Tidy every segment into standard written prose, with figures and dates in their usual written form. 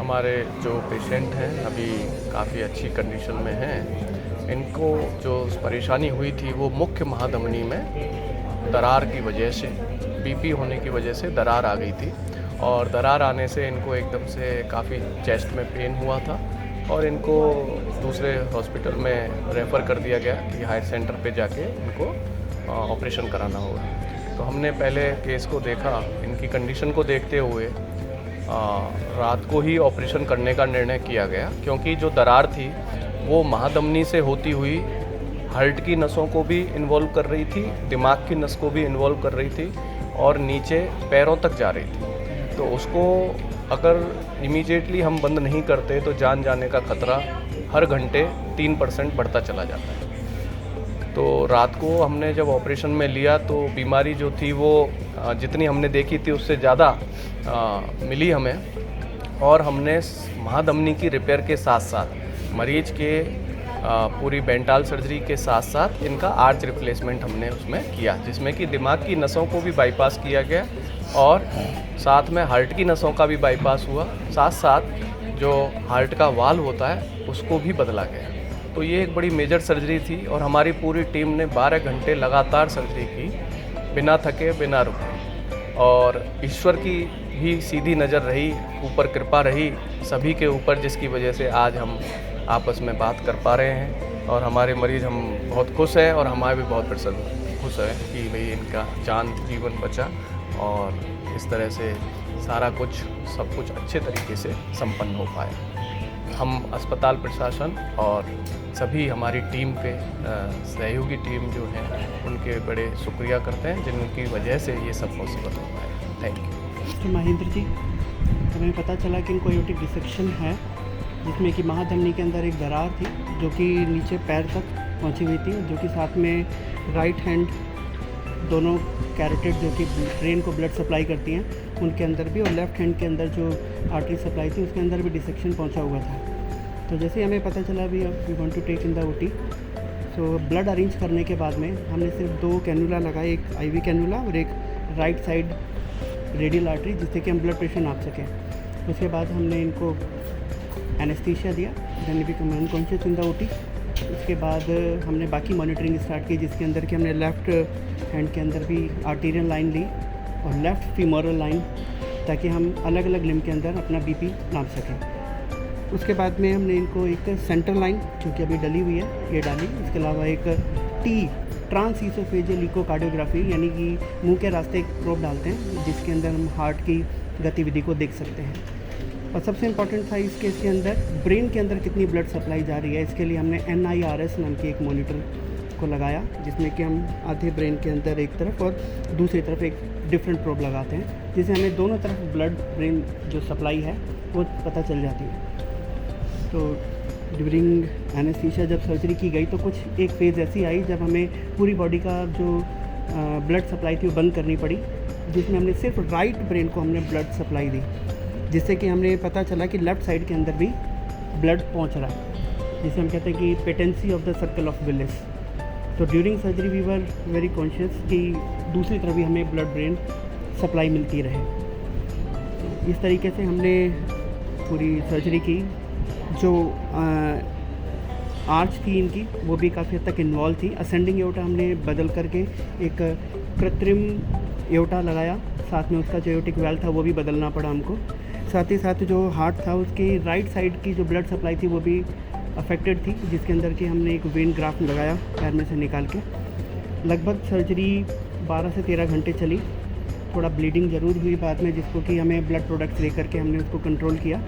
हमारे जो पेशेंट हैं अभी काफ़ी अच्छी कंडीशन में हैं। इनको जो परेशानी हुई थी वो मुख्य महाधमनी में दरार की वजह से, बीपी होने की वजह से दरार आ गई थी और दरार आने से इनको एकदम से काफ़ी चेस्ट में पेन हुआ था और इनको दूसरे हॉस्पिटल में रेफ़र कर दिया गया कि हायर सेंटर पे जाके इनको ऑपरेशन कराना होगा। तो हमने पहले केस को देखा, इनकी कंडीशन को देखते हुए रात को ही ऑपरेशन करने का निर्णय किया गया, क्योंकि जो दरार थी वो महाधमनी से होती हुई हार्ट की नसों को भी इन्वॉल्व कर रही थी, दिमाग की नस को भी इन्वॉल्व कर रही थी और नीचे पैरों तक जा रही थी। तो उसको अगर इमीडिएटली हम बंद नहीं करते तो जान जाने का खतरा हर घंटे 3% बढ़ता चला जाता है। तो रात को हमने जब ऑपरेशन में लिया तो बीमारी जो थी वो जितनी हमने देखी थी उससे ज़्यादा मिली हमें, और हमने महाधमनी की रिपेयर के साथ साथ मरीज के पूरी बेंटाल सर्जरी के साथ साथ इनका आर्च रिप्लेसमेंट हमने उसमें किया, जिसमें कि दिमाग की नसों को भी बाईपास किया गया और साथ में हार्ट की नसों का भी बाईपास हुआ, साथ साथ जो हार्ट का वाल्व होता है उसको भी बदला गया। तो ये एक बड़ी मेजर सर्जरी थी और हमारी पूरी टीम ने 12 घंटे लगातार सर्जरी की, बिना थके बिना रुके, और ईश्वर की भी सीधी नज़र रही, ऊपर कृपा रही सभी के ऊपर, जिसकी वजह से आज हम आपस में बात कर पा रहे हैं और हमारे मरीज़, हम बहुत खुश हैं और हमारे भी बहुत प्रसन्न खुश है कि भाई इनका जीवन बचा और इस तरह से सारा कुछ सब कुछ अच्छे तरीके से संपन्न हो पाया। हम अस्पताल प्रशासन और सभी हमारी टीम के सहयोगी टीम जो हैं उनके बड़े शुक्रिया करते हैं, जिनकी वजह से ये सब पॉसिबल हो पाया। Thank you. तो महेंद्र जी, हमें पता चला कि इनको एओर्टिक डिसेक्शन है, जिसमें कि महाधमनी के अंदर एक दरार थी जो कि नीचे पैर तक पहुंची हुई थी, जो कि साथ में राइट हैंड दोनों कैरोटिड जो कि ब्रेन को ब्लड सप्लाई करती हैं उनके अंदर भी, और लेफ़्ट हैंड के अंदर जो आर्टरी सप्लाई थी उसके अंदर भी डिसेक्शन पहुंचा हुआ था। तो जैसे ही हमें पता चला भी अब we want to take in the OT, so blood arrange करने के बाद में हमने सिर्फ 2 कैनुला लगाए, एक आईवी कैनुला और एक राइट साइड रेडियल आर्टरी, जिससे कि हम ब्लड प्रेशर नाप सकें। उसके बाद हमने इनको एनेस्थीसिया दिया, then become unconscious in the OT. उसके बाद हमने बाकी मॉनिटरिंग स्टार्ट की, जिसके अंदर कि हमने लेफ़्ट हैंड के अंदर भी आर्टीरियल लाइन ली और लेफ़्ट फीमोरल लाइन, ताकि हम अलग अलग लिम्ब के अंदर अपना बीपी नाप सकें। उसके बाद में हमने इनको एक सेंटर लाइन, जो कि अभी डली हुई है, ये डाली। इसके अलावा एक ट्रांस ईसोफेजियल इकोकार्डियोग्राफी, यानी कि मुंह के रास्ते एक प्रोब डालते हैं जिसके अंदर हम हार्ट की गतिविधि को देख सकते हैं। और सबसे इम्पॉर्टेंट था इस केस के अंदर ब्रेन के अंदर कितनी ब्लड सप्लाई जा रही है, इसके लिए हमने NIRS नाम की एक मॉनिटर को लगाया, जिसमें कि हम आधे ब्रेन के अंदर एक तरफ और दूसरी तरफ एक डिफरेंट प्रोब लगाते हैं, जिससे हमें दोनों तरफ ब्लड ब्रेन जो सप्लाई है वो पता चल जाती है। तो ड्यूरिंग एनेस्थीसिया जब सर्जरी की गई तो कुछ एक फेज़ ऐसी आई जब हमें पूरी बॉडी का जो ब्लड सप्लाई थी वो बंद करनी पड़ी, जिसमें हमने सिर्फ राइट ब्रेन को हमने ब्लड सप्लाई दी, जिससे कि हमें पता चला कि लेफ़्ट साइड के अंदर भी ब्लड पहुंच रहा है, जिसे हम कहते हैं कि patency of the circle of Willis. तो during surgery we were very conscious कि दूसरी तरफ भी हमें ब्लड ब्रेन सप्लाई मिलती रहे। इस तरीके से हमने पूरी सर्जरी की। जो आर्च थी इनकी वो भी काफ़ी हद तक इन्वॉल्व थी। असेंडिंग एओर्टा हमने बदल करके एक कृत्रिम एओर्टा लगाया, साथ में उसका जो एओर्टिक वाल्व था वो भी बदलना पड़ा हमको। साथ ही साथ जो हार्ट था उसकी राइट साइड की जो ब्लड सप्लाई थी वो भी अफेक्टेड थी, जिसके अंदर कि हमने एक वेन ग्राफ्ट लगाया पैर में से निकाल के। लगभग सर्जरी 12 से 13 घंटे चली। थोड़ा ब्लीडिंग ज़रूर हुई बाद में, जिसको कि हमें ब्लड प्रोडक्ट्स ले करके हमने उसको कंट्रोल किया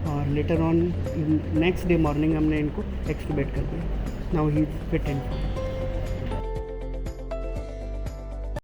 और later on next day morning हमने इनको एक्सटूबेट कर दिया। Now he is fit and